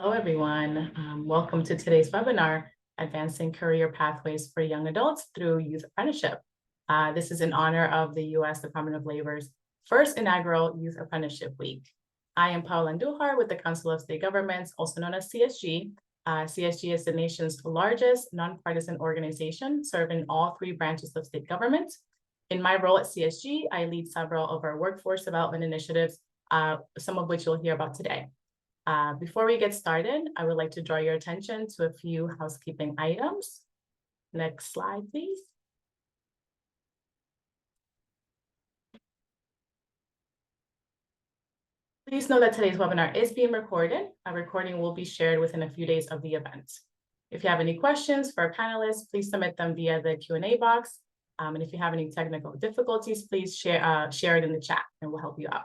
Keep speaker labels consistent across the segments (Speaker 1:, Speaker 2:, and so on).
Speaker 1: Hello, everyone. Welcome to today's webinar, Advancing Career Pathways for Young Adults through Youth Apprenticeship. This is in honor of the U.S. Department of Labor's first inaugural Youth Apprenticeship Week. I am Paula Andujar with the Council of State Governments, also known as CSG. CSG is the nation's largest nonpartisan organization serving all three branches of state government. In my role at CSG, I lead several of our workforce development initiatives, some of which you'll hear about today. Before we get started, I would like to draw your attention to a few housekeeping items. Next slide, please. Please know that today's webinar is being recorded. A recording will be shared within a few days of the event. If you have any questions for our panelists, please submit them via the Q&A box. And if you have any technical difficulties, please share it in the chat and we'll help you out.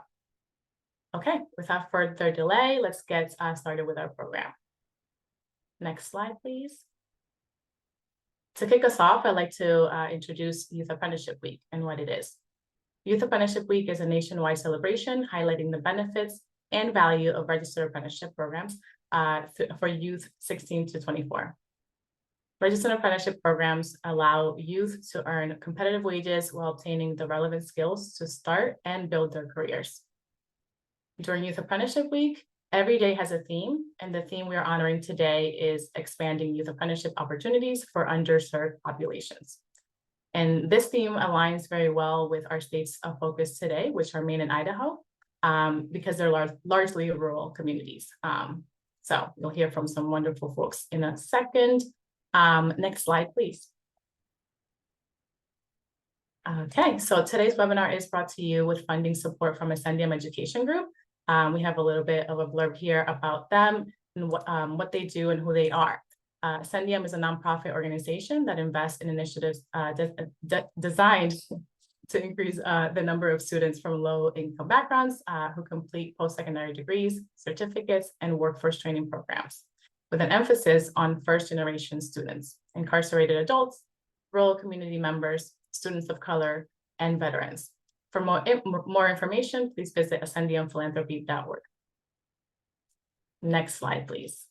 Speaker 1: Okay, without further delay, let's get started with our program. Next slide, please. To kick us off, I'd like to introduce Youth Apprenticeship Week and what it is. Youth Apprenticeship Week is a nationwide celebration highlighting the benefits and value of registered apprenticeship programs for youth 16 to 24. Registered apprenticeship programs allow youth to earn competitive wages while obtaining the relevant skills to start and build their careers. During Youth Apprenticeship Week, every day has a theme, and the theme we are honoring today is expanding youth apprenticeship opportunities for underserved populations. And this theme aligns very well with our states of focus today, which are Maine and Idaho, because they're largely rural communities. So you'll hear from some wonderful folks in a second. Next slide, please. Okay, so today's webinar is brought to you with funding support from Ascendium Education Group. We have a little bit of a blurb here about them and what they do and who they are. Ascendium is a nonprofit organization that invests in initiatives designed to increase the number of students from low-income backgrounds who complete post-secondary degrees, certificates, and workforce training programs, with an emphasis on first-generation students, incarcerated adults, rural community members, students of color, and veterans. For more information, please visit ascendiumphilanthropy.org. Next slide, please.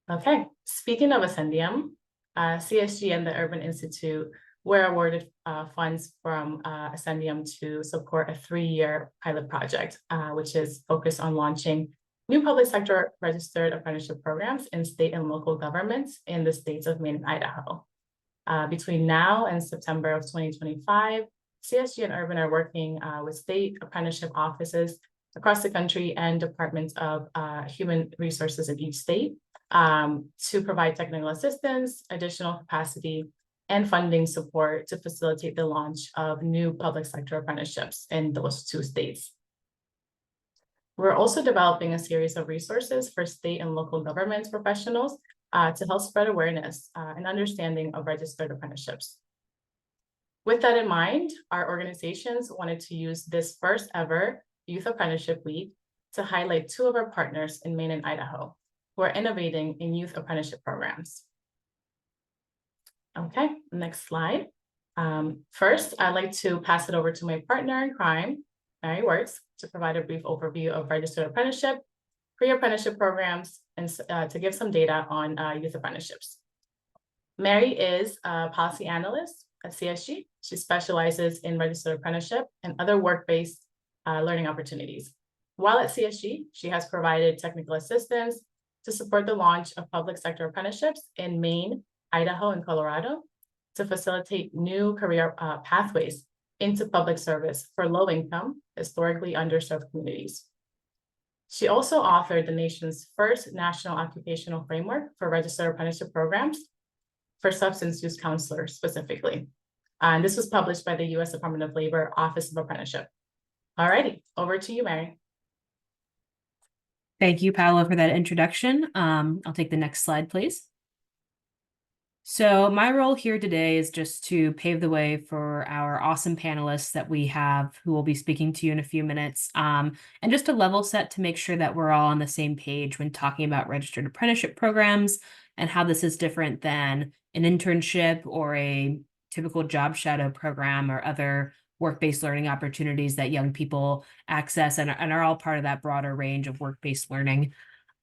Speaker 1: Okay, speaking of Ascendium, CSG and the Urban Institute were awarded funds from Ascendium to support a 3-year pilot project, which is focused on launching new public sector registered apprenticeship programs in state and local governments in the states of Maine and Idaho. Between now and September of 2025, CSG and Urban are working with state apprenticeship offices across the country and departments of human resources in each state to provide technical assistance, additional capacity, and funding support to facilitate the launch of new public sector apprenticeships in those 2 states. We're also developing a series of resources for state and local government professionals to help spread awareness and understanding of registered apprenticeships. With that in mind, our organizations wanted to use this first ever Youth Apprenticeship Week to highlight 2 of our partners in Maine and Idaho who are innovating in youth apprenticeship programs. Okay, next slide. First, I'd like to pass it over to my partner in crime, Mary Wertz, to provide a brief overview of registered apprenticeship, pre-apprenticeship programs, and to give some data on youth apprenticeships. Mary is a policy analyst at CSG. She specializes in registered apprenticeship and other work-based learning opportunities. While at CSG, she has provided technical assistance to support the launch of public sector apprenticeships in Maine, Idaho, and Colorado to facilitate new career pathways into public service for low-income, historically underserved communities. She also authored the nation's first national occupational framework for registered apprenticeship programs for substance use counselors specifically. And this was published by the U.S. Department of Labor Office of Apprenticeship. All righty, over to you, Mary.
Speaker 2: Thank you, Paolo, for that introduction. I'll take the next slide, please. So my role here today is just to pave the way for our awesome panelists that we have who will be speaking to you in a few minutes, and just to level set to make sure that we're all on the same page when talking about registered apprenticeship programs and how this is different than an internship or a typical job shadow program or other work-based learning opportunities that young people access and are all part of that broader range of work-based learning.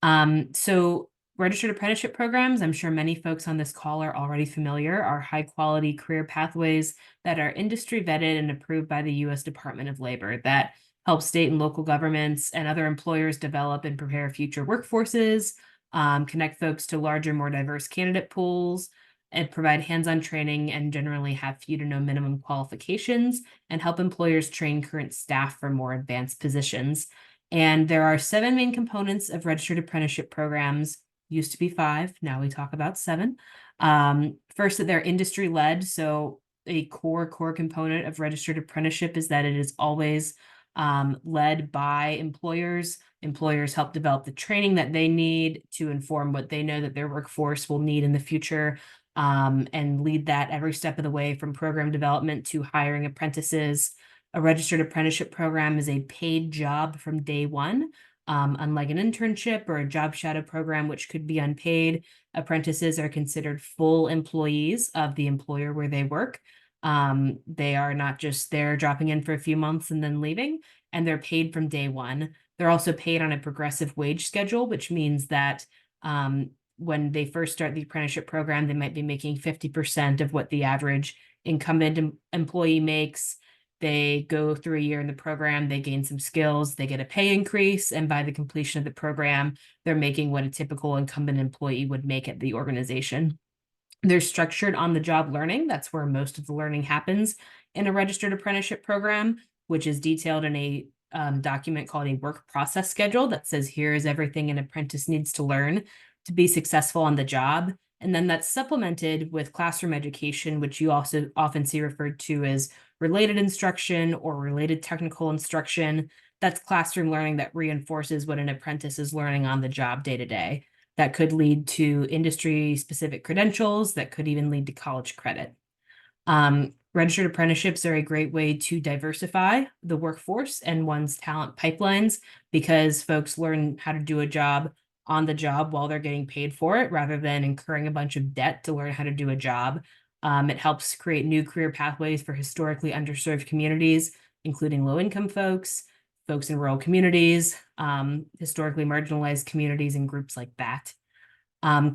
Speaker 2: So registered apprenticeship programs, I'm sure many folks on this call are already familiar, are high quality career pathways that are industry vetted and approved by the U.S. Department of Labor that help state and local governments and other employers develop and prepare future workforces, connect folks to larger, more diverse candidate pools, and provide hands-on training and generally have few to no minimum qualifications and help employers train current staff for more advanced positions. And there are 7 main components of registered apprenticeship programs. Used to be 5, now we talk about 7. First, that they're industry led. So a core component of registered apprenticeship is that it is always led by employers. Employers help develop the training that they need to inform what they know that their workforce will need in the future, and lead that every step of the way from program development to hiring apprentices. A registered apprenticeship program is a paid job from day one. Unlike an internship or a job shadow program, which could be unpaid, apprentices are considered full employees of the employer where they work. They are not just there dropping in for a few months and then leaving, and they're paid from day one. They're also paid on a progressive wage schedule, which means that when they first start the apprenticeship program, they might be making 50% of what the average incumbent employee makes. They go through a year in the program, they gain some skills, they get a pay increase, and by the completion of the program, they're making what a typical incumbent employee would make at the organization. They're structured on the job learning. That's where most of the learning happens in a registered apprenticeship program, which is detailed in a document called a work process schedule that says here is everything an apprentice needs to learn to be successful on the job. And then that's supplemented with classroom education, which you also often see referred to as related instruction or related technical instruction. That's classroom learning that reinforces what an apprentice is learning on the job day to day. That could lead to industry-specific credentials, that could even lead to college credit. Registered apprenticeships are a great way to diversify the workforce and one's talent pipelines because folks learn how to do a job on the job while they're getting paid for it rather than incurring a bunch of debt to learn how to do a job. It helps create new career pathways for historically underserved communities, including low-income folks in rural communities, historically marginalized communities, and groups like that.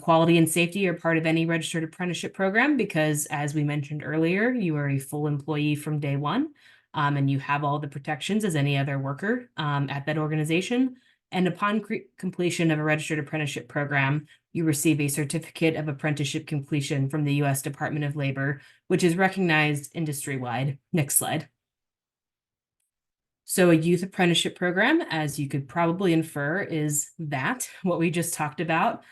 Speaker 2: Quality and safety are part of any registered apprenticeship program because, as we mentioned earlier, you are a full employee from day one, and you have all the protections as any other worker at that organization. And upon completion of a registered apprenticeship program, you receive a certificate of apprenticeship completion from the U.S. Department of Labor, which is recognized industry-wide. Next slide. So a youth apprenticeship program, as you could probably infer, is that, what we just talked about,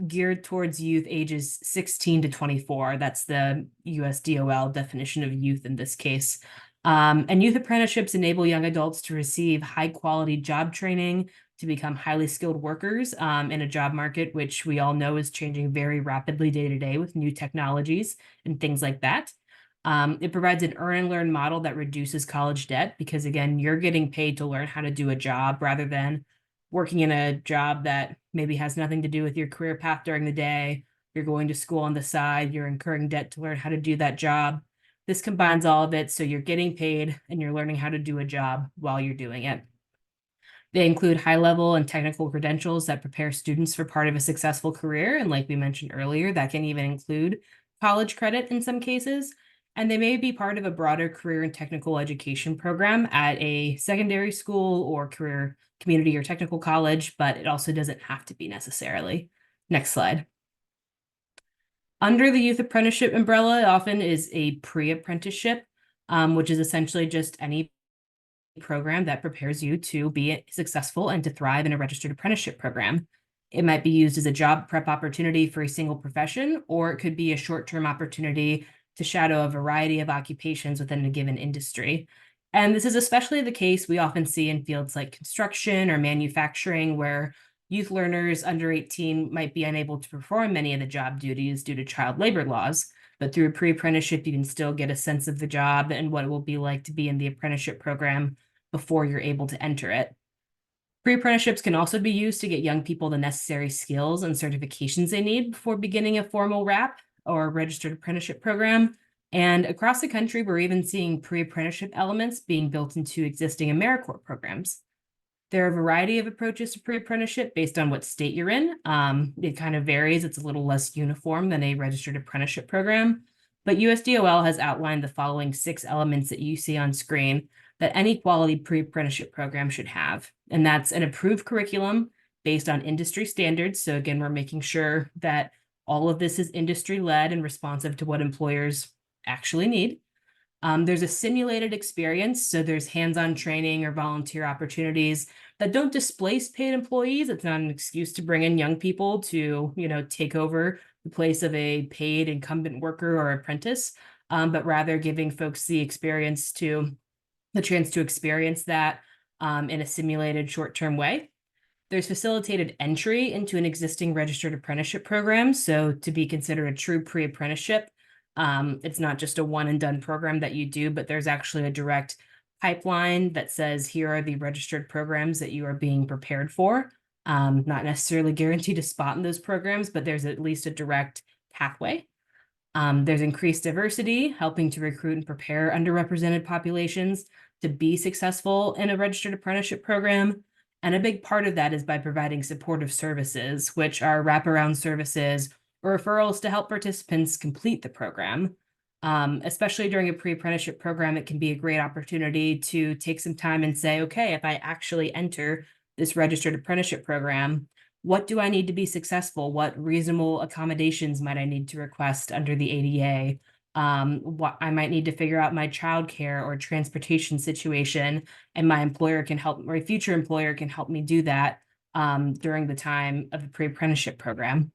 Speaker 2: geared towards youth ages 16 to 24. That's the USDOL definition of youth in this case. And youth apprenticeships enable young adults to receive high-quality job training to become highly skilled workers in a job market, which we all know is changing very rapidly day to day with new technologies and things like that. It provides an earn and learn model that reduces college debt because, again, you're getting paid to learn how to do a job rather than working in a job that maybe has nothing to do with your career path during the day. You're going to school on the side, you're incurring debt to learn how to do that job. This combines all of it, so you're getting paid and you're learning how to do a job while you're doing it. They include high-level and technical credentials that prepare students for part of a successful career, and like we mentioned earlier, that can even include college credit in some cases. And they may be part of a broader career and technical education program at a secondary school or career community or technical college, but it also doesn't have to be necessarily. Next slide. Under the youth apprenticeship umbrella, it often is a pre-apprenticeship, which is essentially just any program that prepares you to be successful and to thrive in a registered apprenticeship program. It might be used as a job prep opportunity for a single profession, or it could be a short-term opportunity to shadow a variety of occupations within a given industry. And this is especially the case we often see in fields like construction or manufacturing, where youth learners under 18 might be unable to perform many of the job duties due to child labor laws. But through a pre-apprenticeship, you can still get a sense of the job and what it will be like to be in the apprenticeship program before you're able to enter it. Pre-apprenticeships can also be used to get young people the necessary skills and certifications they need before beginning a formal RAP or registered apprenticeship program. And across the country, we're even seeing pre-apprenticeship elements being built into existing AmeriCorps programs. There are a variety of approaches to pre-apprenticeship based on what state you're in. It kind of varies. It's a little less uniform than a registered apprenticeship program. But USDOL has outlined the following 6 elements that you see on screen that any quality pre-apprenticeship program should have. And that's an approved curriculum based on industry standards. So again, we're making sure that all of this is industry-led and responsive to what employers actually need. There's a simulated experience, so there's hands-on training or volunteer opportunities that don't displace paid employees. It's not an excuse to bring in young people to, take over the place of a paid incumbent worker or apprentice, but rather giving folks the chance to experience that in a simulated short-term way. There's facilitated entry into an existing registered apprenticeship program, so to be considered a true pre-apprenticeship. It's not just a one and done program that you do, but there's actually a direct pipeline that says here are the registered programs that you are being prepared for. Not necessarily guaranteed a spot in those programs, but there's at least a direct pathway. There's increased diversity, helping to recruit and prepare underrepresented populations to be successful in a registered apprenticeship program. And a big part of that is by providing supportive services, which are wraparound services or referrals to help participants complete the program. Especially during a pre-apprenticeship program, it can be a great opportunity to take some time and say, okay, if I actually enter this registered apprenticeship program, what do I need to be successful? What reasonable accommodations might I need to request under the ADA? What I might need to figure out my childcare or transportation situation, and my employer can help, or a future employer can help me do that during the time of the pre-apprenticeship program.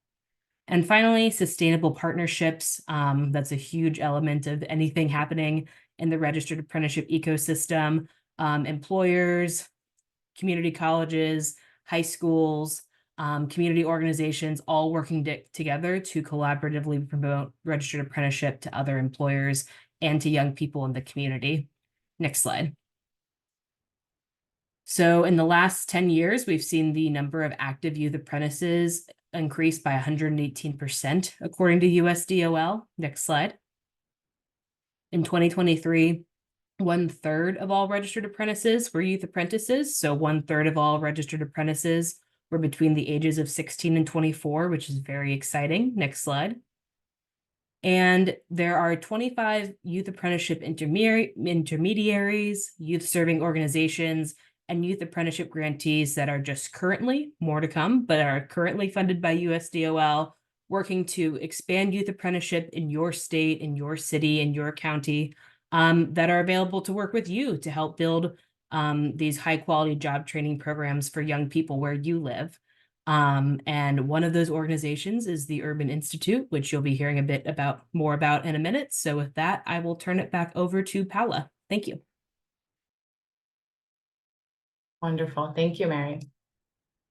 Speaker 2: And finally, sustainable partnerships. That's a huge element of anything happening in the registered apprenticeship ecosystem. Employers, community colleges, high schools, community organizations, all working together to collaboratively promote registered apprenticeship to other employers and to young people in the community. Next slide. So in the last 10 years, we've seen the number of active youth apprentices increase by 118%, according to USDOL. Next slide. In 2023, 1/3 of all registered apprentices were youth apprentices. So 1/3 of all registered apprentices were between the ages of 16 and 24, which is very exciting. Next slide. And there are 25 youth apprenticeship intermediaries, youth serving organizations, and youth apprenticeship grantees that are just currently, more to come, but are currently funded by USDOL, working to expand youth apprenticeship in your state, in your city, in your county, that are available to work with you to help build these high quality job training programs for young people where you live. And one of those organizations is the Urban Institute, which you'll be hearing a bit more about in a minute. So with that, I will turn it back over to Paula. Thank you.
Speaker 1: Wonderful. Thank you, Mary.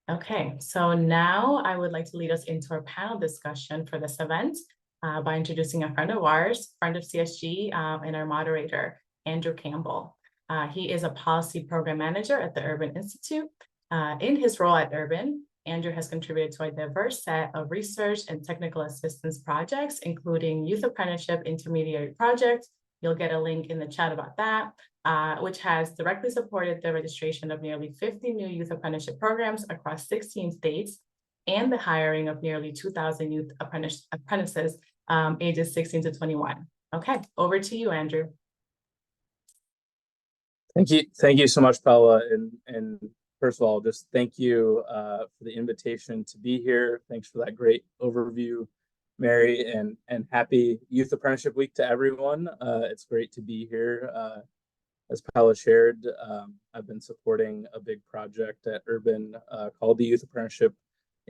Speaker 1: Okay, so now I would like to lead us into our panel discussion for this event by introducing a friend of ours, friend of CSG, and our moderator, Andrew Campbell. He is a policy program manager at the Urban Institute. In his role at Urban, Andrew has contributed to a diverse set of research and technical assistance projects, including Youth Apprenticeship Intermediary Project. You'll get a link in the chat about that, which has directly supported the registration of nearly 50 new youth apprenticeship programs across 16 states and the hiring of nearly 2,000 youth apprentices ages 16 to 21. Okay, over to you, Andrew.
Speaker 3: Thank you so much, Paula. And first of all, just thank you for the invitation to be here. Thanks for that great overview, Mary, and happy Youth Apprenticeship Week to everyone. It's great to be here. As Paula shared, I've been supporting a big project at Urban called the Youth Apprenticeship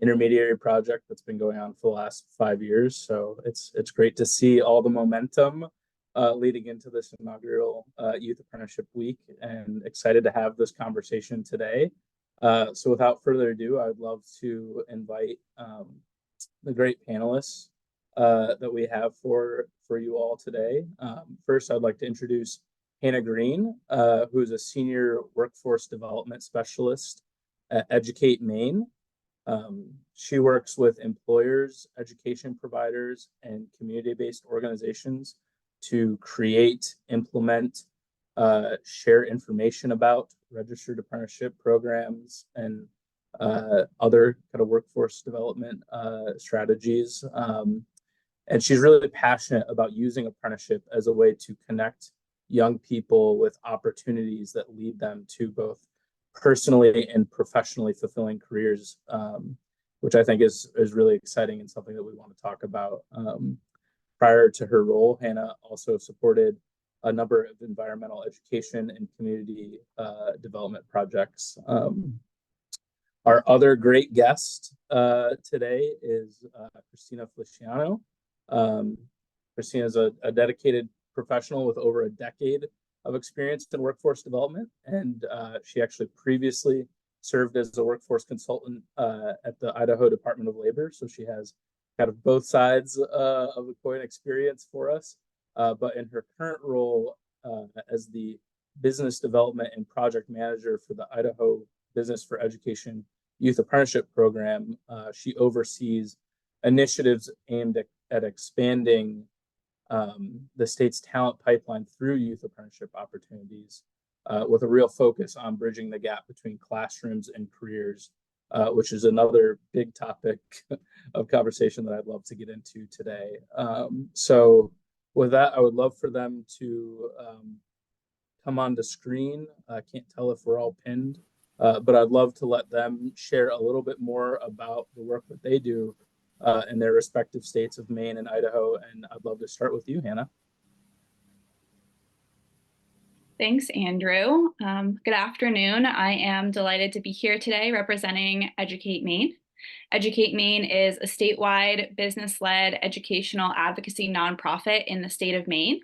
Speaker 3: Intermediary Project that's been going on for the last 5 years. So it's great to see all the momentum leading into this inaugural Youth Apprenticeship Week, and excited to have this conversation today. So without further ado, I'd love to invite the great panelists that we have for you all today. First, I'd like to introduce Hannah Greene, who is a senior workforce development specialist at Educate Maine. She works with employers, education providers, and community-based organizations to create, implement, share information about registered apprenticeship programs and other kind of workforce development strategies. And she's really passionate about using apprenticeship as a way to connect young people with opportunities that lead them to both personally and professionally fulfilling careers, which I think is really exciting and something that we want to talk about. Prior to her role, Hannah also supported a number of environmental education and community development projects. Our other great guest today is Christina Feliciano. Christina is a dedicated professional with over a decade of experience in workforce development, and she actually previously served as a workforce consultant at the Idaho Department of Labor. So she has kind of both sides of the coin experience for us. But in her current role as the business development and project manager for the Idaho Business for Education Youth Apprenticeship Program, she oversees initiatives aimed at expanding the state's talent pipeline through youth apprenticeship opportunities, with a real focus on bridging the gap between classrooms and careers, which is another big topic of conversation that I'd love to get into today. So with that, I would love for them to come on the screen. I can't tell if we're all pinned, but I'd love to let them share a little bit more about the work that they do in their respective states of Maine and Idaho. And I'd love to start with you, Hannah.
Speaker 4: Thanks, Andrew. Good afternoon. I am delighted to be here today representing Educate Maine. Educate Maine is a statewide business-led educational advocacy nonprofit in the state of Maine.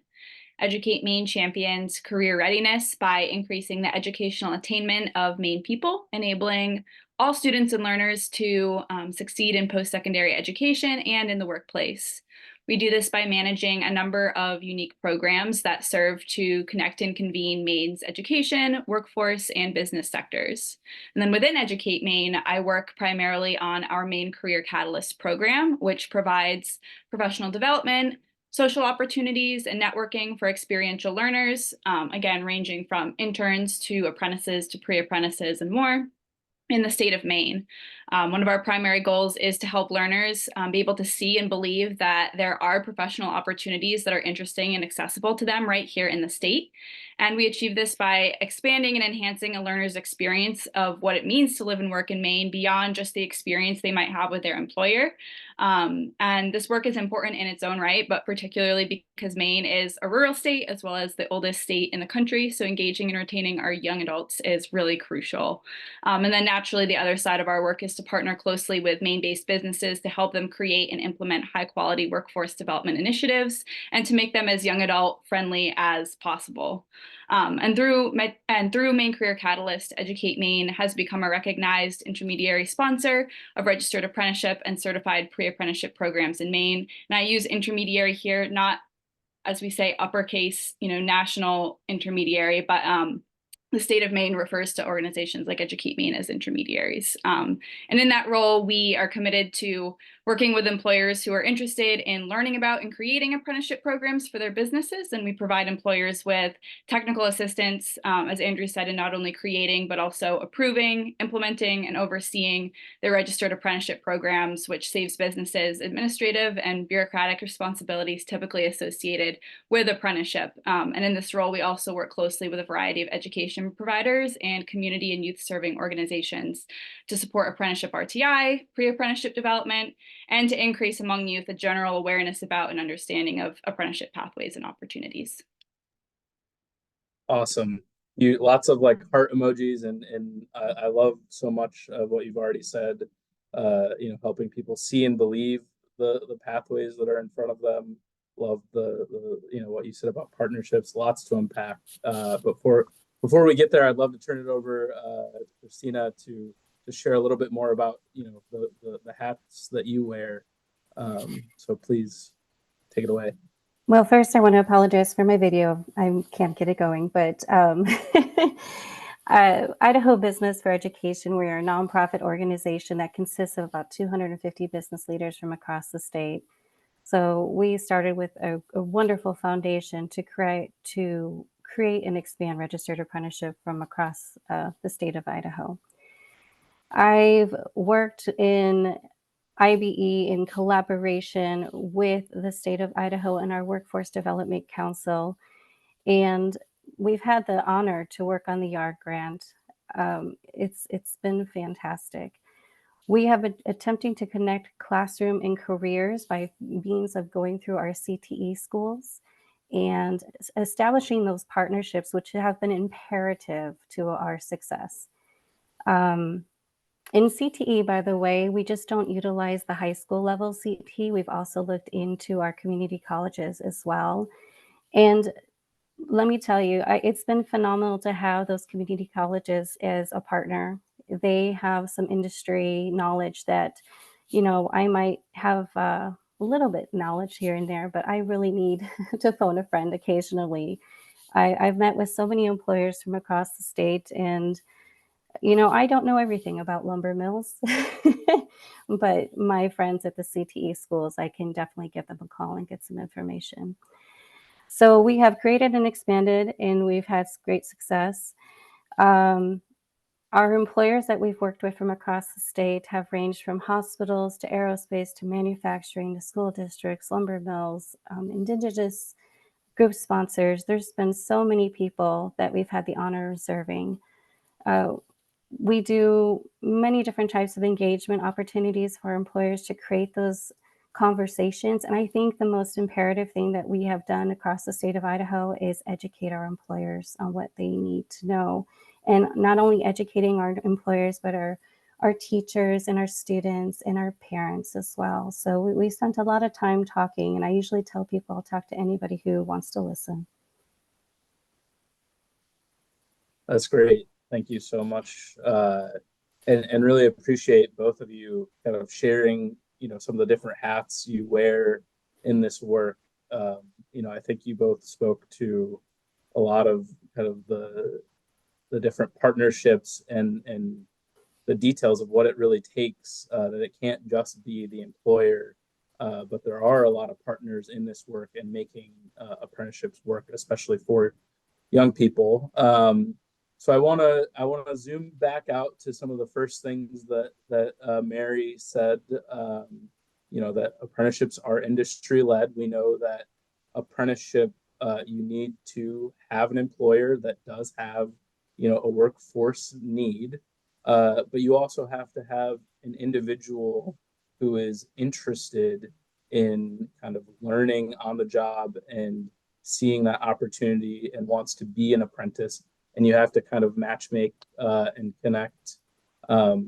Speaker 4: Educate Maine champions career readiness by increasing the educational attainment of Maine people, enabling all students and learners to succeed in post-secondary education and in the workplace. We do this by managing a number of unique programs that serve to connect and convene Maine's education, workforce, and business sectors. And then within Educate Maine, I work primarily on our Maine Career Catalyst program, which provides professional development, social opportunities, and networking for experiential learners, again, ranging from interns to apprentices to pre-apprentices and more in the state of Maine. One of our primary goals is to help learners be able to see and believe that there are professional opportunities that are interesting and accessible to them right here in the state. And we achieve this by expanding and enhancing a learner's experience of what it means to live and work in Maine beyond just the experience they might have with their employer. And this work is important in its own right, but particularly because Maine is a rural state as well as the oldest state in the country. So engaging and retaining our young adults is really crucial. And then naturally, the other side of our work is to partner closely with Maine-based businesses to help them create and implement high-quality workforce development initiatives and to make them as young adult friendly as possible. And through Maine Career Catalyst, Educate Maine has become a recognized intermediary sponsor of registered apprenticeship and certified pre-apprenticeship programs in Maine. And I use intermediary here, not as we say uppercase, national intermediary, but the state of Maine refers to organizations like Educate Maine as intermediaries. And in that role, we are committed to working with employers who are interested in learning about and creating apprenticeship programs for their businesses. And we provide employers with technical assistance, as Andrew said, in not only creating, but also approving, implementing, and overseeing their registered apprenticeship programs, which saves businesses administrative and bureaucratic responsibilities typically associated with apprenticeship. And in this role, we also work closely with a variety of education providers and community and youth serving organizations to support apprenticeship RTI, pre-apprenticeship development, and to increase among youth a general awareness about and understanding of apprenticeship pathways and opportunities.
Speaker 3: Awesome. Lots of like heart emojis, and I love so much of what you've already said, helping people see and believe the pathways that are in front of them. Love the what you said about partnerships, lots to unpack. But before we get there, I'd love to turn it over to Christina to share a little bit more about the hats that you wear. So please take it away.
Speaker 5: Well, first I want to apologize for my video. I can't get it going, but Idaho Business for Education, we are a nonprofit organization that consists of about 250 business leaders from across the state. So we started with a wonderful foundation to create create and expand registered apprenticeship from across the state of Idaho. I've worked in IBE in collaboration with the state of Idaho and our Workforce Development Council, and we've had the honor to work on the YARD grant. It's been fantastic. We have been attempting to connect classroom and careers by means of going through our CTE schools and establishing those partnerships, which have been imperative to our success. In CTE, by the way, we just don't utilize the high school level CTE. We've also looked into our community colleges as well. And let me tell you, it's been phenomenal to have those community colleges as a partner. They have some industry knowledge that, you know, I might have a little bit knowledge here and there, but I really need to phone a friend occasionally. I've met with so many employers from across the state, and you know, I don't know everything about lumber mills, but my friends at the CTE schools, I can definitely give them a call and get some information. So we have created and expanded, and we've had great success. Our employers that we've worked with from across the state have ranged from hospitals to aerospace to manufacturing to school districts, lumber mills, indigenous group sponsors. There's been so many people that we've had the honor of serving. We do many different types of engagement opportunities for employers to create those conversations. And I think the most imperative thing that we have done across the state of Idaho is educate our employers on what they need to know. And not only educating our employers, but our teachers and our students and our parents as well. So we spent a lot of time talking, and I usually tell people I'll talk to anybody who wants to listen.
Speaker 3: That's great. Thank you so much. And really appreciate both of you kind of sharing, you know, some of the different hats you wear in this work. You know, I think you both spoke to a lot of kind of the different partnerships and the details of what it really takes, that it can't just be the employer, but there are a lot of partners in this work and making apprenticeships work, especially for young people. So I want to zoom back out to some of the first things that Mary said. You know, that apprenticeships are industry led. We know that apprenticeship, you need to have an employer that does have, you know, a workforce need, but you also have to have an individual who is interested in kind of learning on the job and seeing that opportunity and wants to be an apprentice. And you have to kind of matchmake and connect. But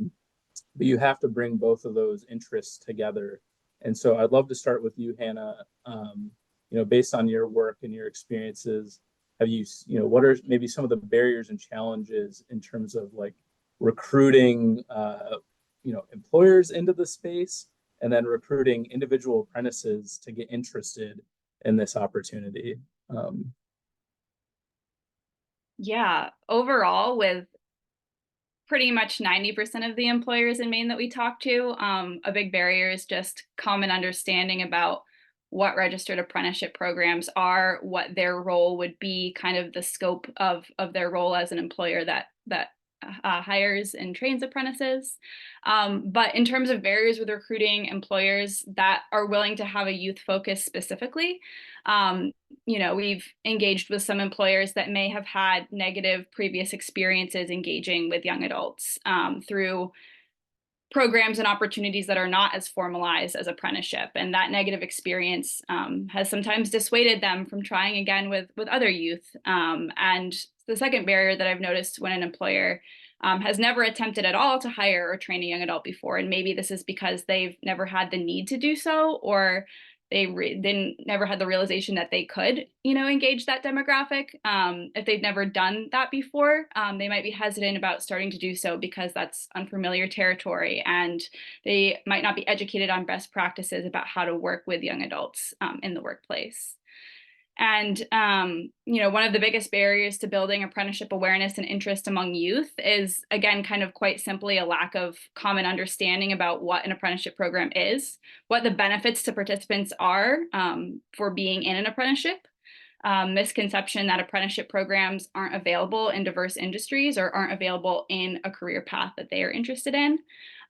Speaker 3: you have to bring both of those interests together. And so I'd love to start with you, Hannah. You know, based on your work and your experiences, have you, you know, what are maybe some of the barriers and challenges in terms of like recruiting, you know, employers into the space and then recruiting individual apprentices to get interested in this opportunity?
Speaker 4: Yeah, overall, with pretty much 90% of the employers in Maine that we talk to, a big barrier is just common understanding about what registered apprenticeship programs are, what their role would be, kind of the scope of their role as an employer that hires and trains apprentices. But in terms of barriers with recruiting employers that are willing to have a youth focus specifically, you know, we've engaged with some employers that may have had negative previous experiences engaging with young adults through programs and opportunities that are not as formalized as apprenticeship. And that negative experience has sometimes dissuaded them from trying again with other youth. And the second barrier that I've noticed when an employer has never attempted at all to hire or train a young adult before, and maybe this is because they've never had the need to do so, or they never had the realization that they could, you know, engage that demographic. If they've never done that before, they might be hesitant about starting to do so because that's unfamiliar territory, and they might not be educated on best practices about how to work with young adults in the workplace. And, you know, one of the biggest barriers to building apprenticeship awareness and interest among youth is, again, kind of quite simply a lack of common understanding about what an apprenticeship program is, what the benefits to participants are for being in an apprenticeship, misconception that apprenticeship programs aren't available in diverse industries or aren't available in a career path that they are interested in.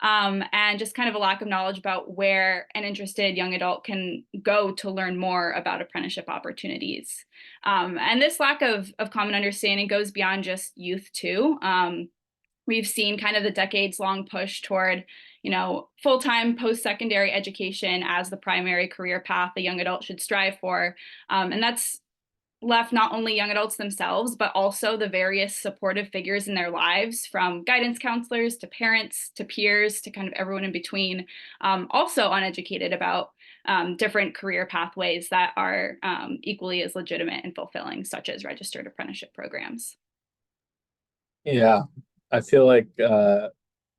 Speaker 4: And just kind of a lack of knowledge about where an interested young adult can go to learn more about apprenticeship opportunities. And this lack of common understanding goes beyond just youth too. We've seen kind of the decades-long push toward, full-time post-secondary education as the primary career path a young adult should strive for. And that's left not only young adults themselves, but also the various supportive figures in their lives, from guidance counselors to parents to peers to kind of everyone in between, also uneducated about different career pathways that are equally as legitimate and fulfilling, such as registered apprenticeship programs.
Speaker 3: Yeah, I feel like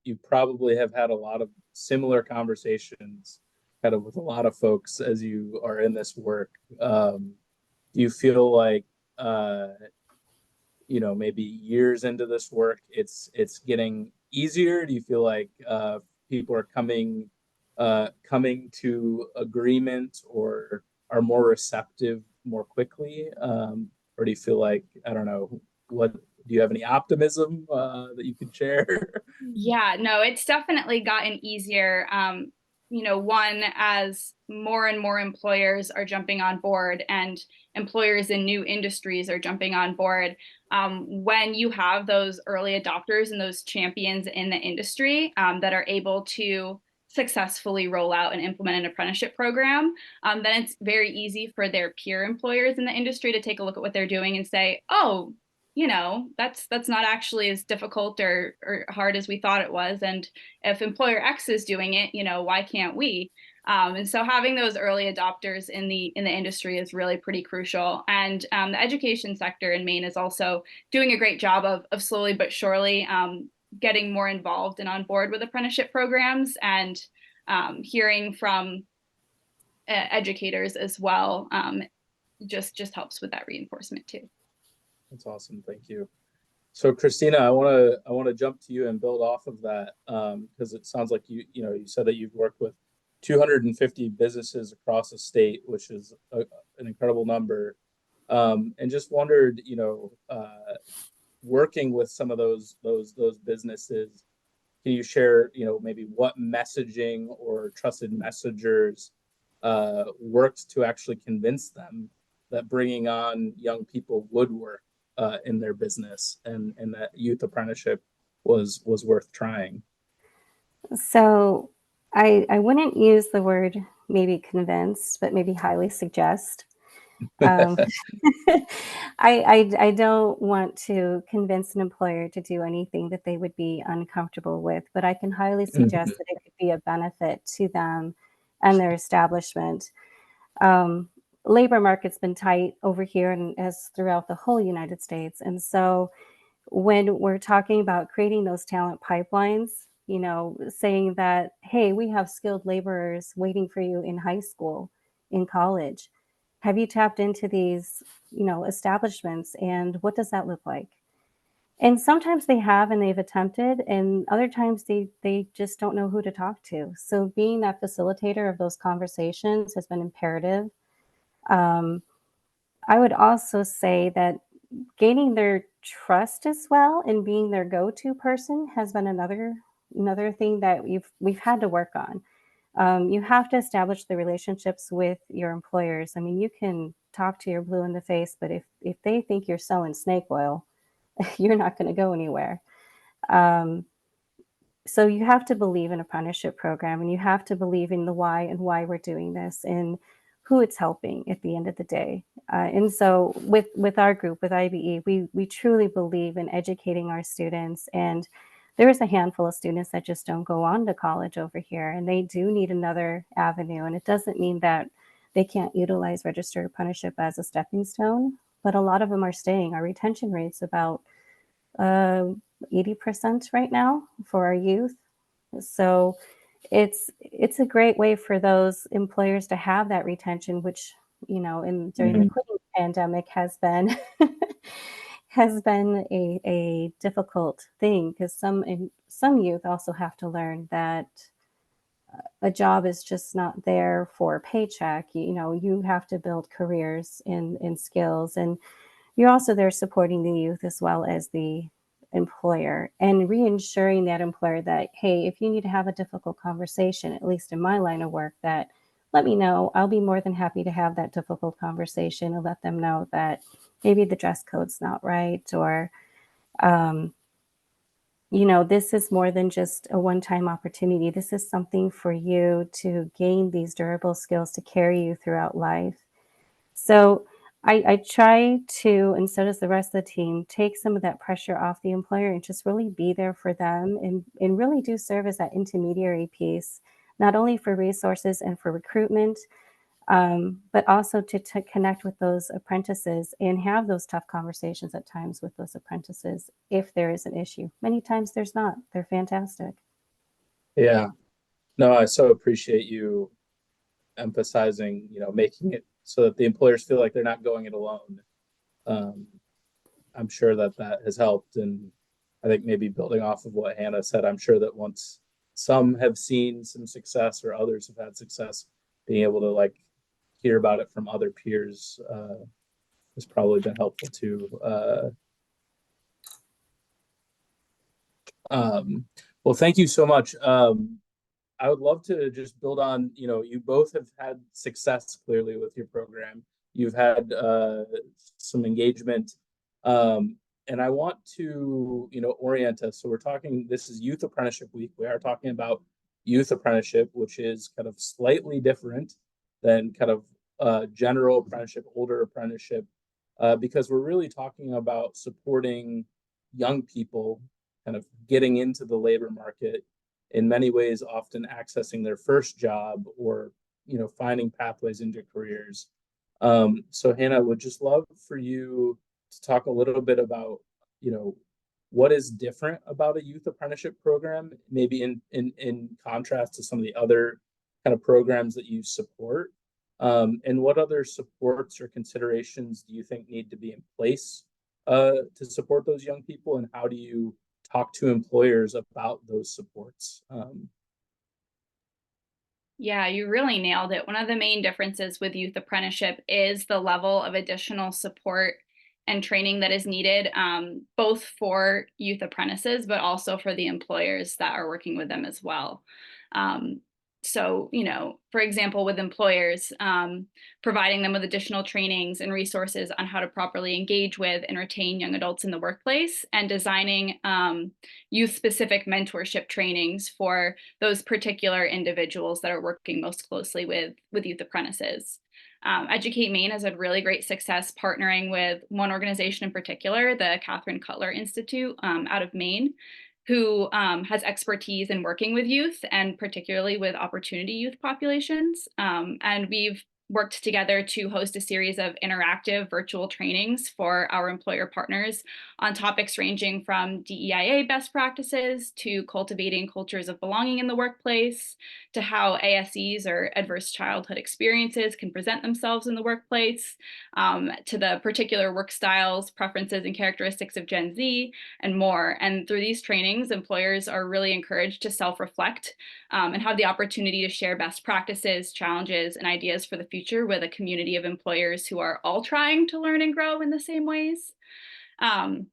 Speaker 3: you probably have had a lot of similar conversations kind of with a lot of folks as you are in this work. Do you feel like maybe years into this work it's getting easier? Do you feel like people are coming to agreement or are more receptive more quickly? Or do you feel like, I don't know, what do you have any optimism that you could share?
Speaker 4: Yeah, no, it's definitely gotten easier. One, as more and more employers are jumping on board and employers in new industries are jumping on board. When you have those early adopters and those champions in the industry that are able to successfully roll out and implement an apprenticeship program, then it's very easy for their peer employers in the industry to take a look at what they're doing and say, oh, that's not actually as difficult or hard as we thought it was. And if employer X is doing it, why can't we? And so having those early adopters in the industry is really pretty crucial. And the education sector in Maine is also doing a great job of slowly but surely getting more involved and on board with apprenticeship programs, and hearing from educators as well just helps with that reinforcement too.
Speaker 3: That's awesome. Thank you. So Christina, I want to jump to you and build off of that, because it sounds like you said that you've worked with 250 businesses across the state, which is an incredible number, and just wondered, working with some of those businesses, can you share, maybe what messaging or trusted messengers worked to actually convince them that bringing on young people would work in their business, and that youth apprenticeship was worth trying?
Speaker 5: So I wouldn't use the word maybe convinced, but maybe highly suggest. Um, I don't want to convince an employer to do anything that they would be uncomfortable with, but I can highly suggest that it could be a benefit to them and their establishment. Labor market's been tight over here and as throughout the whole United States. And so when we're talking about creating those talent pipelines, saying that, hey, we have skilled laborers waiting for you in high school, in college. Have you tapped into these, establishments, and what does that look like? And sometimes they have and they've attempted, and other times they just don't know who to talk to. So being that facilitator of those conversations has been imperative. I would also say that gaining their trust as well and being their go-to person has been another thing that we've had to work on. You have to establish the relationships with your employers. I mean, you can talk to your blue in the face, but if they think you're selling snake oil, you're not going to go anywhere. So you have to believe in apprenticeship program, and you have to believe in the why and why we're doing this and who it's helping at the end of the day. And so with our group, with IBE, we truly believe in educating our students. And there is a handful of students that just don't go on to college over here, and they do need another avenue. And it doesn't mean that they can't utilize registered apprenticeship as a stepping stone, but a lot of them are staying. Our retention rate's about 80% right now for our youth. So it's a great way for those employers to have that retention, which, during the COVID pandemic has been a difficult thing, because some youth also have to learn that a job is just not there for a paycheck. You know, you have to build careers in skills, and you're also there supporting the youth as well as the employer, and reassuring that employer that, hey, if you need to have a difficult conversation, at least in my line of work, that let me know. I'll be more than happy to have that difficult conversation and let them know that maybe the dress code's not right, or you know, this is more than just a one-time opportunity. This is something for you to gain these durable skills to carry you throughout life. So I try to, and so does the rest of the team, take some of that pressure off the employer and just really be there for them, and really do serve as that intermediary piece, not only for resources and for recruitment, but also to connect with those apprentices and have those tough conversations at times with those apprentices if there is an issue. Many times there's not. They're fantastic.
Speaker 3: Yeah. No, I so appreciate you emphasizing, making it so that the employers feel like they're not going it alone. I'm sure that has helped. And I think maybe building off of what Hannah said, I'm sure that once some have seen some success or others have had success, being able to hear about it from other peers has probably been helpful too. Well, thank you so much. I would love to just build on, you both have had success clearly with your program. You've had some engagement. And I want to, orient us. So this is Youth Apprenticeship Week. We are talking about youth apprenticeship, which is kind of slightly different than kind of general apprenticeship, older apprenticeship, because we're really talking about supporting young people kind of getting into the labor market, in many ways often accessing their first job, or finding pathways into careers. So Hannah, would just love for you to talk a little bit about what is different about a youth apprenticeship program, maybe in contrast to some of the other kind of programs that you support, and what other supports or considerations do you think need to be in place to support those young people, and how do you talk to employers about those supports?
Speaker 4: Yeah, you really nailed it. One of the main differences with youth apprenticeship is the level of additional support and training that is needed, both for youth apprentices, but also for the employers that are working with them as well. So, for example, with employers, providing them with additional trainings and resources on how to properly engage with and retain young adults in the workplace, and designing youth-specific mentorship trainings for those particular individuals that are working most closely with youth apprentices. Educate Maine has had really great success partnering with one organization in particular, the Catherine Cutler Institute out of Maine, who has expertise in working with youth, and particularly with opportunity youth populations. And we've worked together to host a series of interactive virtual trainings for our employer partners on topics ranging from DEIA best practices to cultivating cultures of belonging in the workplace, to how ASEs, or adverse childhood experiences, can present themselves in the workplace, to the particular work styles, preferences, and characteristics of Gen Z, and more. And through these trainings, employers are really encouraged to self-reflect and have the opportunity to share best practices, challenges, and ideas for the future with a community of employers who are all trying to learn and grow in the same ways. And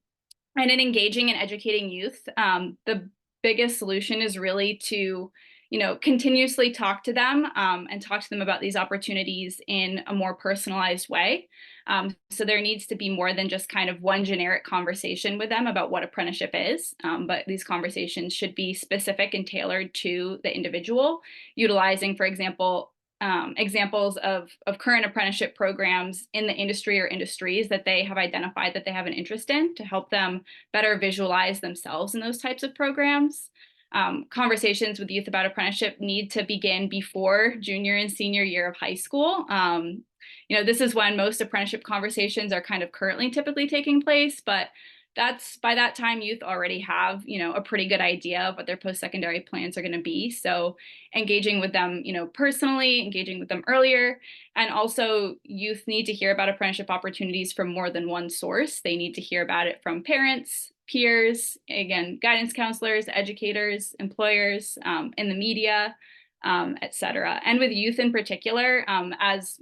Speaker 4: in engaging and educating youth, the biggest solution is really to continuously talk to them and talk to them about these opportunities in a more personalized way. So there needs to be more than just kind of one generic conversation with them about what apprenticeship is, but these conversations should be specific and tailored to the individual, utilizing, for example, examples of current apprenticeship programs in the industry or industries that they have identified that they have an interest in, to help them better visualize themselves in those types of programs. Conversations with youth about apprenticeship need to begin before junior and senior year of high school. This is when most apprenticeship conversations are kind of currently typically taking place, but by that time, youth already have, a pretty good idea of what their post-secondary plans are going to be. So engaging with them, personally, engaging with them earlier. And also, youth need to hear about apprenticeship opportunities from more than one source. They need to hear about it from parents, peers, again, guidance counselors, educators, employers, in the media, et cetera. And with youth in particular, as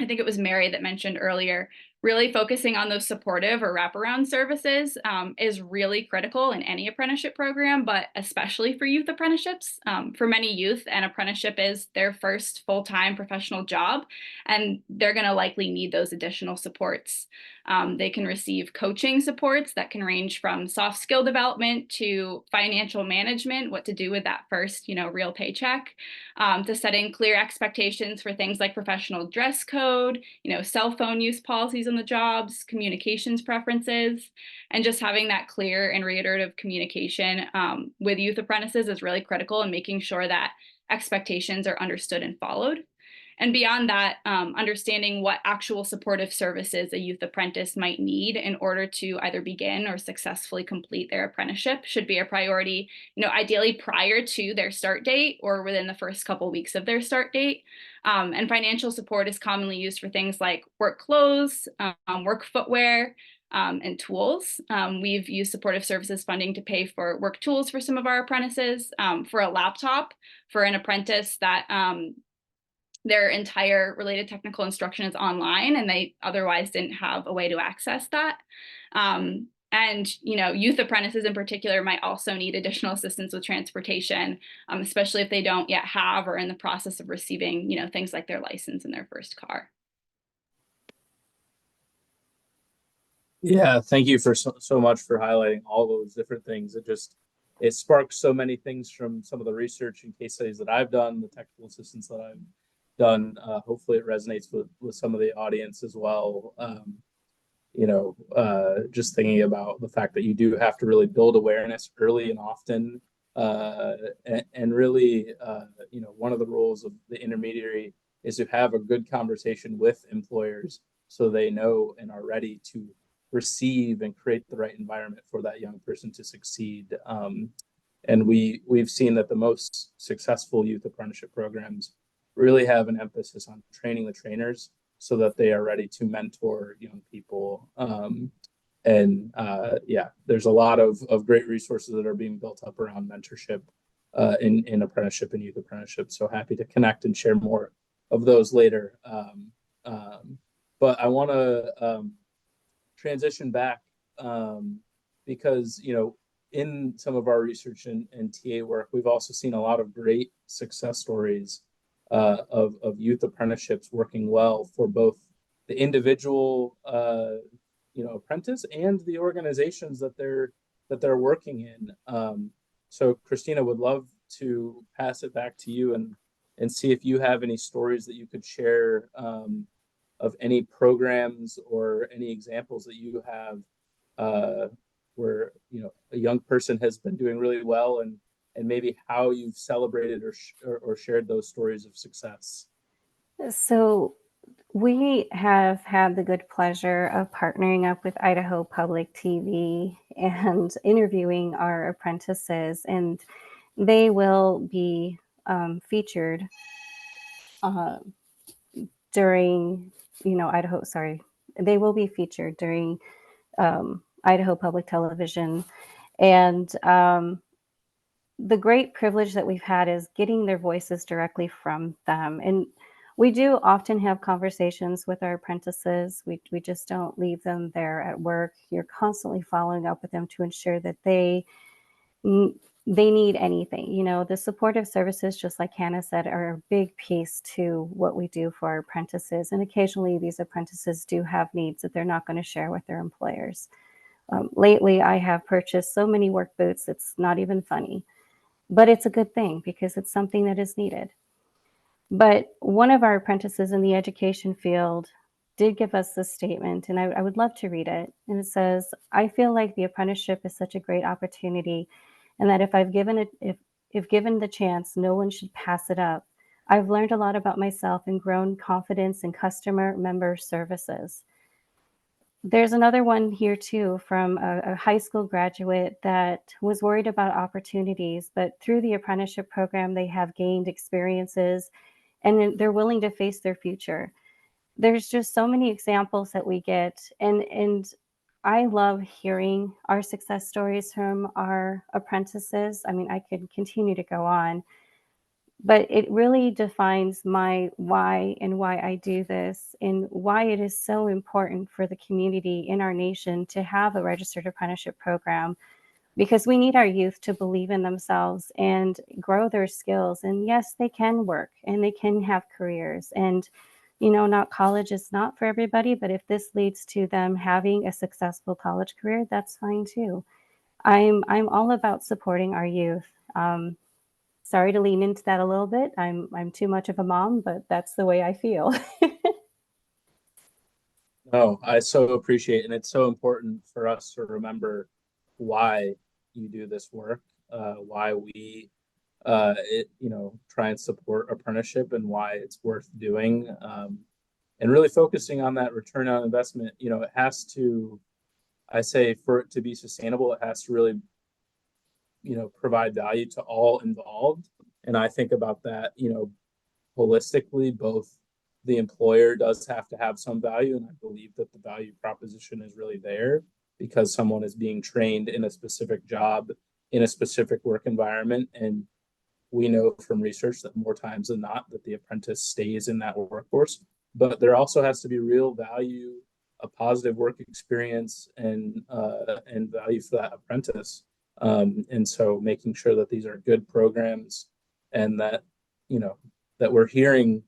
Speaker 4: I think it was Mary that mentioned earlier, really focusing on those supportive or wraparound services is really critical in any apprenticeship program, but especially for youth apprenticeships. For many youth, an apprenticeship is their first full-time professional job, and they're going to likely need those additional supports. They can receive coaching supports that can range from soft skill development to financial management, what to do with that first, real paycheck, to setting clear expectations for things like professional dress code, cell phone use policies on the jobs, communications preferences, and just having that clear and reiterative communication with youth apprentices is really critical in making sure that expectations are understood and followed. And beyond that, understanding what actual supportive services a youth apprentice might need in order to either begin or successfully complete their apprenticeship should be a priority, ideally prior to their start date or within the first couple weeks of their start date. And financial support is commonly used for things like work clothes, work footwear, and tools. We've used supportive services funding to pay for work tools for some of our apprentices, for a laptop for an apprentice that their entire related technical instruction is online and they otherwise didn't have a way to access that. And youth apprentices in particular might also need additional assistance with transportation, especially if they don't yet have or are in the process of receiving, things like their license and their first car.
Speaker 3: Yeah, thank you for so much for highlighting all those different things. It sparks so many things from some of the research and case studies that I've done, the technical assistance that I've done. Hopefully it resonates with some of the audience as well. Just thinking about the fact that you do have to really build awareness early and often, and really, one of the roles of the intermediary is to have a good conversation with employers so they know and are ready to receive and create the right environment for that young person to succeed. And we've seen that the most successful youth apprenticeship programs really have an emphasis on training the trainers so that they are ready to mentor young people. There's a lot of great resources that are being built up around mentorship in apprenticeship and youth apprenticeship. So happy to connect and share more of those later. But I want to transition back because, in some of our research and TA work, we've also seen a lot of great success stories of youth apprenticeships working well for both the individual apprentice and the organizations that they're working in. So Christina, would love to pass it back to you and see if you have any stories that you could share of any programs or any examples that you have where a young person has been doing really well and maybe how you've celebrated or shared those stories of success.
Speaker 5: So we have had the good pleasure of partnering up with Idaho Public TV and interviewing our apprentices, and they will be featured during, they will be featured during Idaho Public Television. And the great privilege that we've had is getting their voices directly from them. And we do often have conversations with our apprentices. We just don't leave them there at work. You're constantly following up with them to ensure that they need anything. The supportive services, just like Hannah said, are a big piece to what we do for our apprentices. And occasionally these apprentices do have needs that they're not going to share with their employers. Lately, I have purchased so many work boots, it's not even funny. But it's a good thing because it's something that is needed. But one of our apprentices in the education field did give us this statement, and I would love to read it. And it says, "I feel like the apprenticeship is such a great opportunity, and that if given the chance, no one should pass it up. I've learned a lot about myself and grown confidence in customer member services." There's another one here too from a high school graduate that was worried about opportunities, but through the apprenticeship program, they have gained experiences and they're willing to face their future. There's just so many examples that we get. And I love hearing our success stories from our apprentices. I mean, I could continue to go on. But it really defines my why and why I do this and why it is so important for the community in our nation to have a registered apprenticeship program, because we need our youth to believe in themselves and grow their skills. And yes, they can work and they can have careers. And, you know, not college is not for everybody, but if this leads to them having a successful college career, that's fine too. I'm all about supporting our youth. Sorry to lean into that a little bit. I'm too much of a mom, but that's the way I feel.
Speaker 3: No, I so appreciate, and it's so important for us to remember why you do this work, why we, try and support apprenticeship and why it's worth doing. And really focusing on that return on investment, it has to, I say, for it to be sustainable, it has to really, provide value to all involved. And I think about that, holistically. Both the employer does have to have some value, and I believe that the value proposition is really there because someone is being trained in a specific job, in a specific work environment. And we know from research that more times than not that the apprentice stays in that workforce. But there also has to be real value, a positive work experience, and value for that apprentice. And so making sure that these are good programs, and that that we're hearing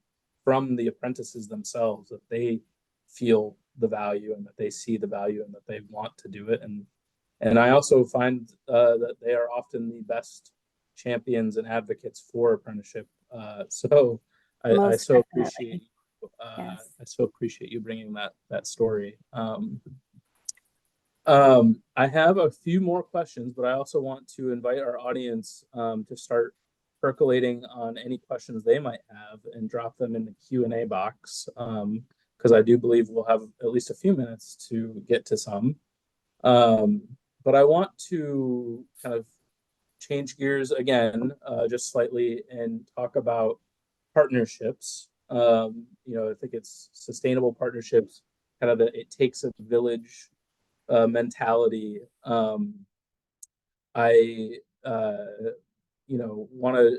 Speaker 3: from the apprentices themselves that they feel the value and that they see the value and that they want to do it. And I also find that they are often the best champions and advocates for apprenticeship. So I
Speaker 5: Most
Speaker 3: so
Speaker 5: definitely.
Speaker 3: appreciate
Speaker 5: Yes.
Speaker 3: I so appreciate you bringing that story. I have a few more questions, but I also want to invite our audience to start percolating on any questions they might have and drop them in the Q&A box, because I do believe we'll have at least a few minutes to get to some. But I want to kind of change gears again, just slightly, and talk about partnerships. I think it's sustainable partnerships, kind of it takes a village mentality. I want to,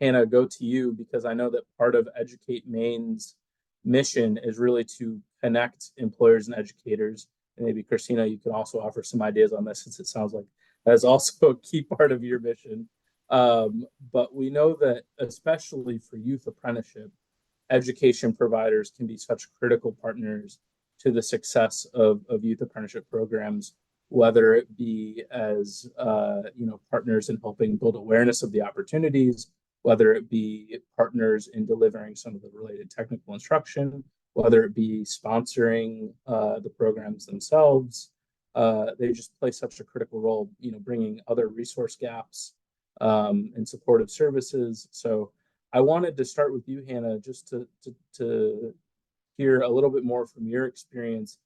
Speaker 3: Hannah, go to you, because I know that part of Educate Maine's mission is really to connect employers and educators. And maybe Christina, you can also offer some ideas on this, since it sounds like that is also a key part of your mission. But we know that especially for youth apprenticeship, education providers can be such critical partners to the success of youth apprenticeship programs, whether it be as partners in helping build awareness of the opportunities, whether it be partners in delivering some of the related technical instruction, whether it be sponsoring the programs themselves. They just play such a critical role, bringing other resource gaps and supportive services. So I wanted to start with you, Hannah, just to hear a little bit more from your experience,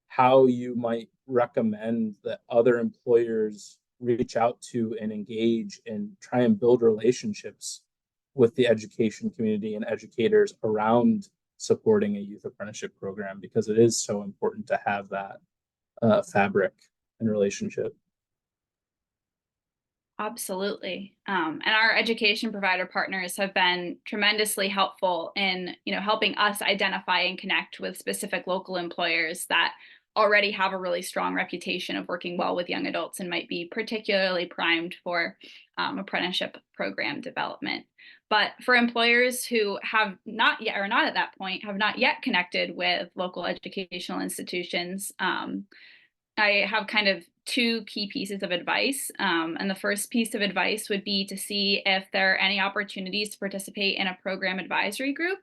Speaker 3: how you might recommend that other employers reach out to and engage and try and build relationships with the education community and educators around supporting a youth apprenticeship program, because it is so important to have that fabric and relationship.
Speaker 4: Absolutely. And our education provider partners have been tremendously helpful in, helping us identify and connect with specific local employers that already have a really strong reputation of working well with young adults and might be particularly primed for apprenticeship program development. But for employers who have not yet, or not at that point, have not yet connected with local educational institutions, I have kind of two key pieces of advice. And the first piece of advice would be to see if there are any opportunities to participate in a program advisory group.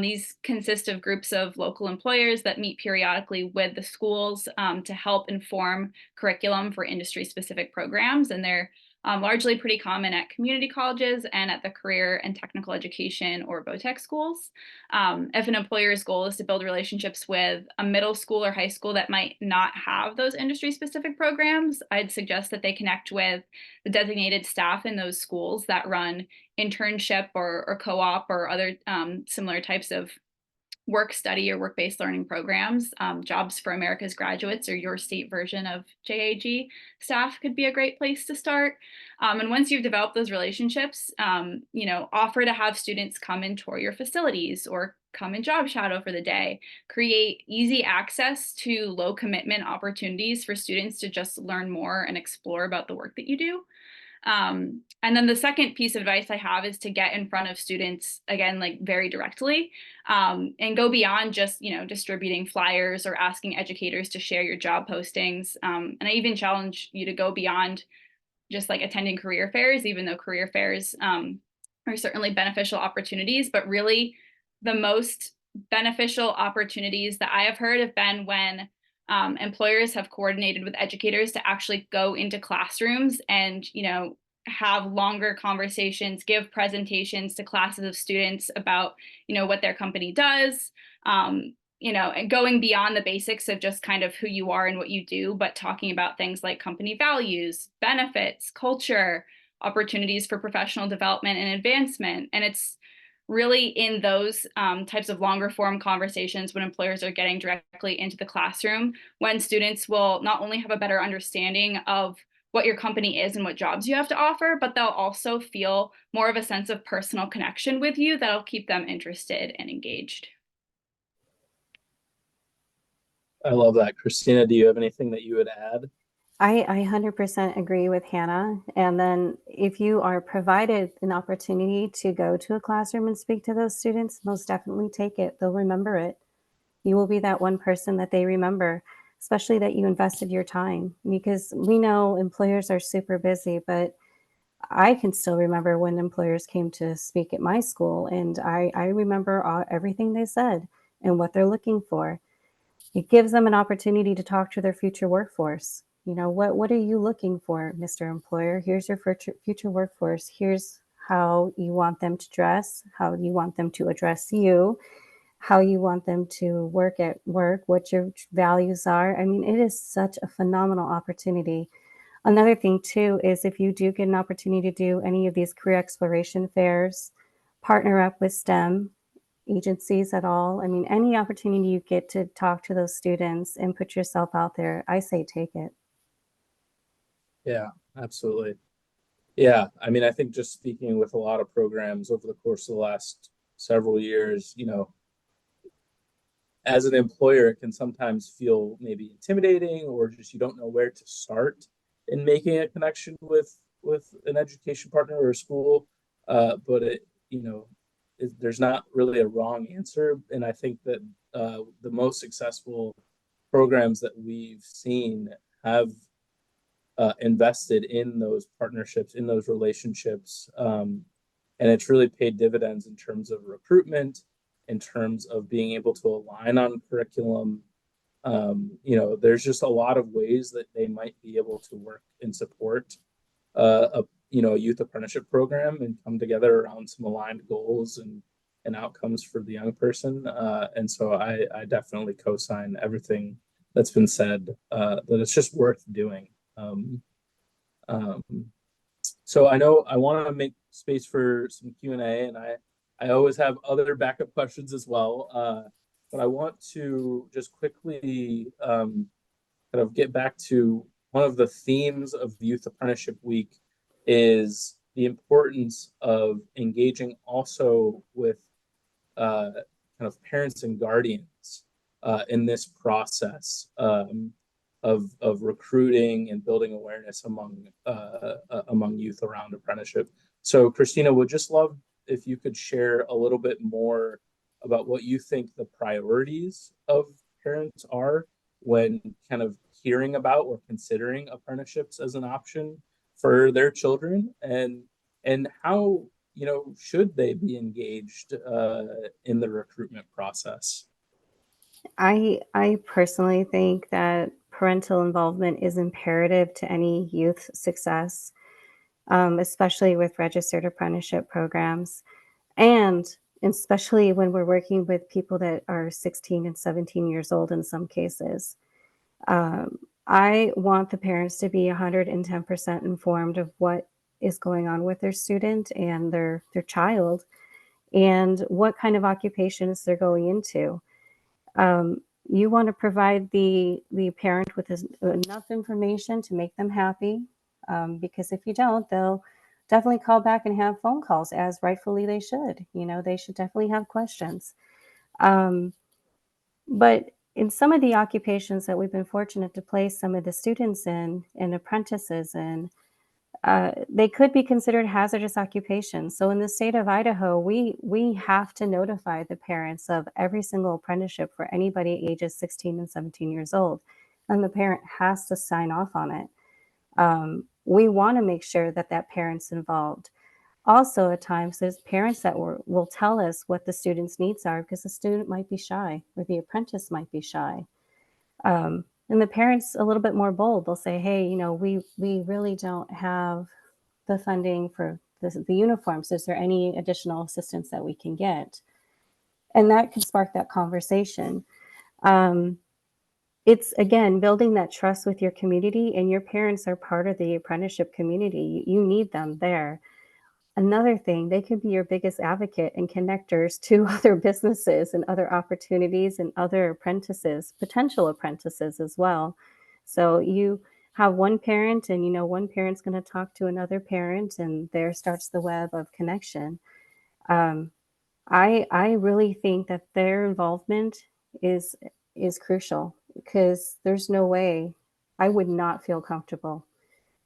Speaker 4: These consist of groups of local employers that meet periodically with the schools to help inform curriculum for industry-specific programs. And they're largely pretty common at community colleges and at the career and technical education or VOTEC schools. If an employer's goal is to build relationships with a middle school or high school that might not have those industry-specific programs, I'd suggest that they connect with the designated staff in those schools that run internship or co-op or other similar types of work study or work-based learning programs. Jobs for America's Graduates, or your state version of JAG staff, could be a great place to start. And once you've developed those relationships, offer to have students come and tour your facilities or come and job shadow for the day. Create easy access to low commitment opportunities for students to just learn more and explore about the work that you do. And then the second piece of advice I have is to get in front of students, again, like very directly, and go beyond just, distributing flyers or asking educators to share your job postings. And I even challenge you to go beyond just like attending career fairs, even though career fairs are certainly beneficial opportunities, but really the most beneficial opportunities that I have heard have been when employers have coordinated with educators to actually go into classrooms and, have longer conversations, give presentations to classes of students about, what their company does, and going beyond the basics of just kind of who you are and what you do, but talking about things like company values, benefits, culture, opportunities for professional development and advancement. And it's really in those types of longer form conversations when employers are getting directly into the classroom, when students will not only have a better understanding of what your company is and what jobs you have to offer, but they'll also feel more of a sense of personal connection with you that'll keep them interested and engaged.
Speaker 3: I love that. Christina, do you have anything that you would add?
Speaker 5: I 100% agree with Hannah. And then if you are provided an opportunity to go to a classroom and speak to those students, most definitely take it. They'll remember it. You will be that one person that they remember, especially that you invested your time, because we know employers are super busy, but I can still remember when employers came to speak at my school, and I remember everything they said and what they're looking for. It gives them an opportunity to talk to their future workforce. What are you looking for, Mr. Employer? Here's your future workforce. Here's how you want them to dress, how you want them to address you, how you want them to work at work, what your values are. I mean, it is such a phenomenal opportunity. Another thing too is if you do get an opportunity to do any of these career exploration fairs, partner up with STEM agencies at all. I mean, any opportunity you get to talk to those students and put yourself out there, I say take it.
Speaker 3: Yeah, absolutely. Yeah, I mean, I think just speaking with a lot of programs over the course of the last several years, as an employer, it can sometimes feel maybe intimidating, or just you don't know where to start in making a connection with an education partner or a school. But there's not really a wrong answer, and I think that the most successful programs that we've seen have invested in those partnerships, in those relationships, and it's really paid dividends in terms of recruitment, in terms of being able to align on curriculum. There's just a lot of ways that they might be able to work and support a youth apprenticeship program and come together around some aligned goals and outcomes for the young person. And so I definitely co-sign everything that's been said, that it's just worth doing. So I know I want to make space for some Q&A, and I always have other backup questions as well. But I want to just quickly kind of get back to one of the themes of Youth Apprenticeship Week is the importance of engaging also with kind of parents and guardians in this process of recruiting and building awareness among youth around apprenticeship. So Christina, would just love if you could share a little bit more about what you think the priorities of parents are when kind of hearing about or considering apprenticeships as an option for their children, and how should they be engaged in the recruitment process?
Speaker 5: I personally think that parental involvement is imperative to any youth success, especially with registered apprenticeship programs. And especially when we're working with people that are 16 and 17 years old in some cases. I want the parents to be 110% informed of what is going on with their student and their child. and what kind of occupations they're going into. You want to provide the parent with enough information to make them happy, because if you don't, they'll definitely call back and have phone calls, as rightfully they should. You know, they should definitely have questions. But in some of the occupations that we've been fortunate to place some of the students in and apprentices in, they could be considered hazardous occupations. So in the state of Idaho, we have to notify the parents of every single apprenticeship for anybody ages 16 and 17 years old, and the parent has to sign off on it. We want to make sure that that parent's involved. Also, at times, there's parents that will tell us what the student's needs are, because the student might be shy or the apprentice might be shy. And the parents a little bit more bold. They'll say, hey, you know, we really don't have the funding for the uniforms. Is there any additional assistance that we can get? And that can spark that conversation. It's, again, building that trust with your community, and your parents are part of the apprenticeship community. You need them there. Another thing, they could be your biggest advocate and connectors to other businesses and other opportunities and other apprentices, potential apprentices as well. So you have one parent, and you know one parent's going to talk to another parent, and there starts the web of connection. I really think that their involvement is crucial, because there's no way I would not feel comfortable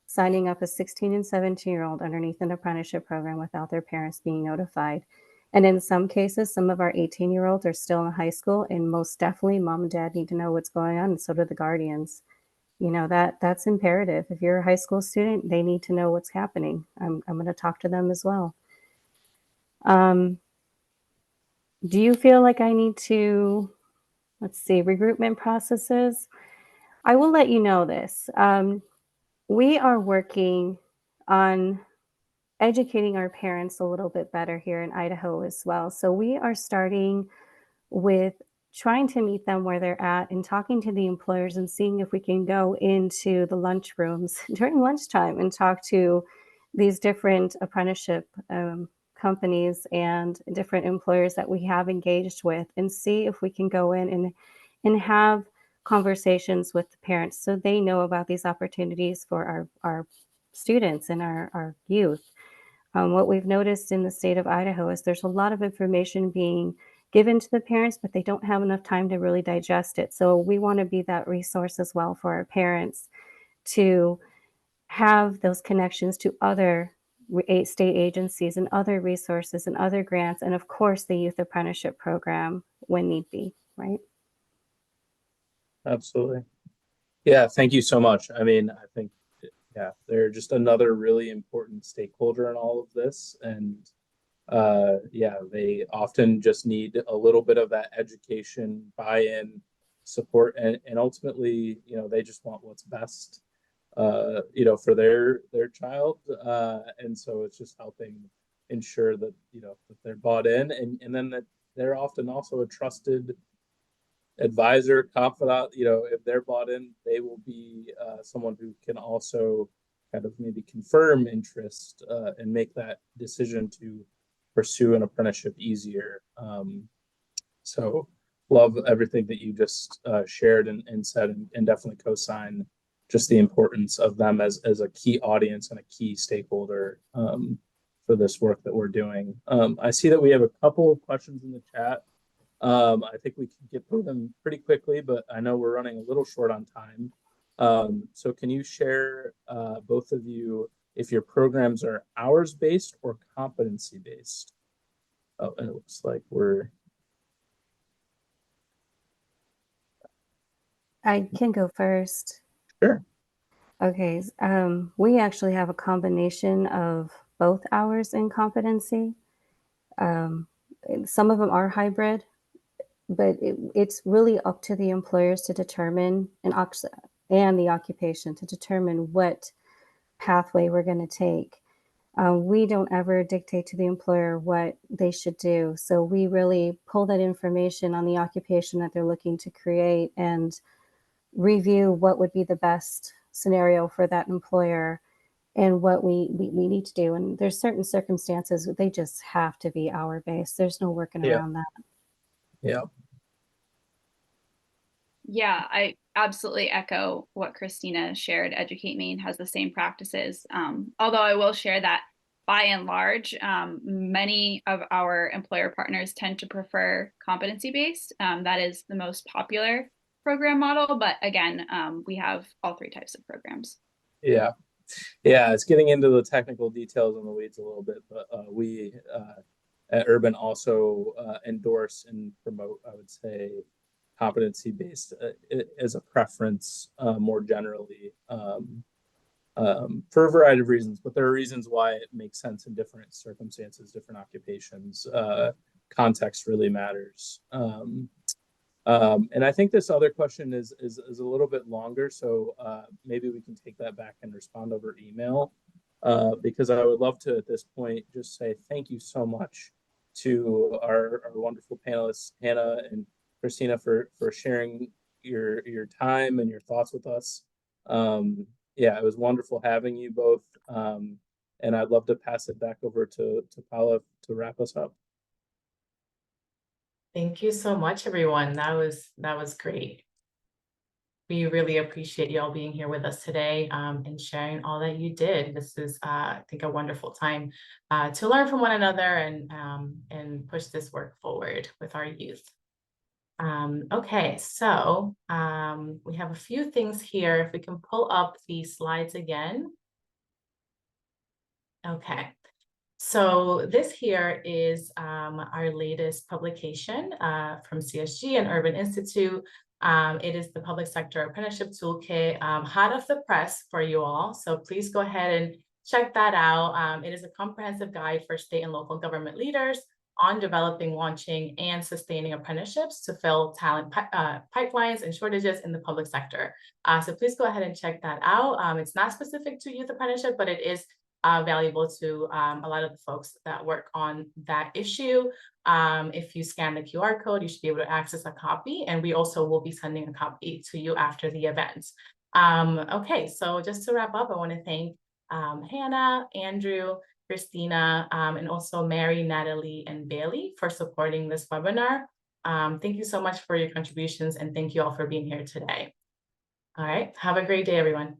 Speaker 5: signing up a 16 and 17-year-old underneath an apprenticeship program without their parents being notified. And in some cases, some of our 18-year-olds are still in high school, and most definitely mom and dad need to know what's going on, and so do the guardians. You know, that's imperative. If you're a high school student, they need to know what's happening. I'm going to talk to them as well. Do you feel like I need to, let's see, recruitment processes? I will let you know this. We are working on educating our parents a little bit better here in Idaho as well. So we are starting with trying to meet them where they're at and talking to the employers and seeing if we can go into the lunch rooms during lunchtime and talk to these different apprenticeship companies and different employers that we have engaged with, and see if we can go in and have conversations with the parents so they know about these opportunities for our students and our youth. What we've noticed in the state of Idaho is there's a lot of information being given to the parents, but they don't have enough time to really digest it. So we want to be that resource as well for our parents, to have those connections to other state agencies and other resources and other grants, and of course the Youth Apprenticeship Program when need be, right?
Speaker 3: Absolutely. Yeah, thank you so much. I mean, I think, yeah, they're just another really important stakeholder in all of this. And yeah, they often just need a little bit of that education, buy-in, support, and ultimately, you know, they just want what's best, you know, for their child. And so it's just helping ensure that, you know, that they're bought in, and then that they're often also a trusted advisor, confidant. You know, if they're bought in, they will be someone who can also kind of maybe confirm interest and make that decision to pursue an apprenticeship easier. So love everything that you just shared and said, and definitely co-sign just the importance of them as a key audience and a key stakeholder for this work that we're doing. I see that we have a couple of questions in the chat. I think we can get through them pretty quickly, but I know we're running a little short on time. So can you share, both of you, if your programs are hours-based or competency-based? Oh, and it looks like we're...
Speaker 5: I can go first.
Speaker 3: Sure.
Speaker 5: Okay, we actually have a combination of both hours and competency. Some of them are hybrid, but it's really up to the employers to determine, and the occupation to determine what pathway we're going to take. We don't ever dictate to the employer what they should do. So we really pull that information on the occupation that they're looking to create and review what would be the best scenario for that employer, and what we need to do. And there's certain circumstances, they just have to be hour-based. There's no working
Speaker 3: Yeah.
Speaker 5: around that.
Speaker 3: Yeah.
Speaker 4: Yeah, I absolutely echo what Christina shared. Educate Maine has the same practices. Although I will share that by and large, many of our employer partners tend to prefer competency-based. That is the most popular program model. But again, we have all three types of programs.
Speaker 3: Yeah. Yeah, it's getting into the technical details and the weeds a little bit, but we at Urban also endorse and promote, I would say, competency-based as a preference more generally for a variety of reasons, but there are reasons why it makes sense in different circumstances, different occupations. Context really matters. And I think this other question is a little bit longer, so maybe we can take that back and respond over email, because I would love to at this point just say thank you so much to our wonderful panelists, Hannah and Christina, for sharing your time and your thoughts with us. Yeah, it was wonderful having you both, and I'd love to pass it back over to Paula to wrap us up.
Speaker 1: Thank you so much, everyone. That was great. We really appreciate you all being here with us today and sharing all that you did. This is, I think, a wonderful time to learn from one another and push this work forward with our youth. Okay, so we have a few things here. If we can pull up the slides again. Okay. So this here is our latest publication from CSG and Urban Institute. It is the Public Sector Apprenticeship Toolkit, hot off the press for you all. So please go ahead and check that out. It is a comprehensive guide for state and local government leaders on developing, launching, and sustaining apprenticeships to fill talent pipelines and shortages in the public sector. So please go ahead and check that out. It's not specific to youth apprenticeship, but it is valuable to a lot of the folks that work on that issue. If you scan the QR code, you should be able to access a copy, and we also will be sending a copy to you after the event. Okay, so just to wrap up, I want to thank Hannah, Andrew, Christina, and also Mary, Natalie, and Bailey for supporting this webinar. Thank you so much for your contributions, and thank you all for being here today. All right, have a great day, everyone.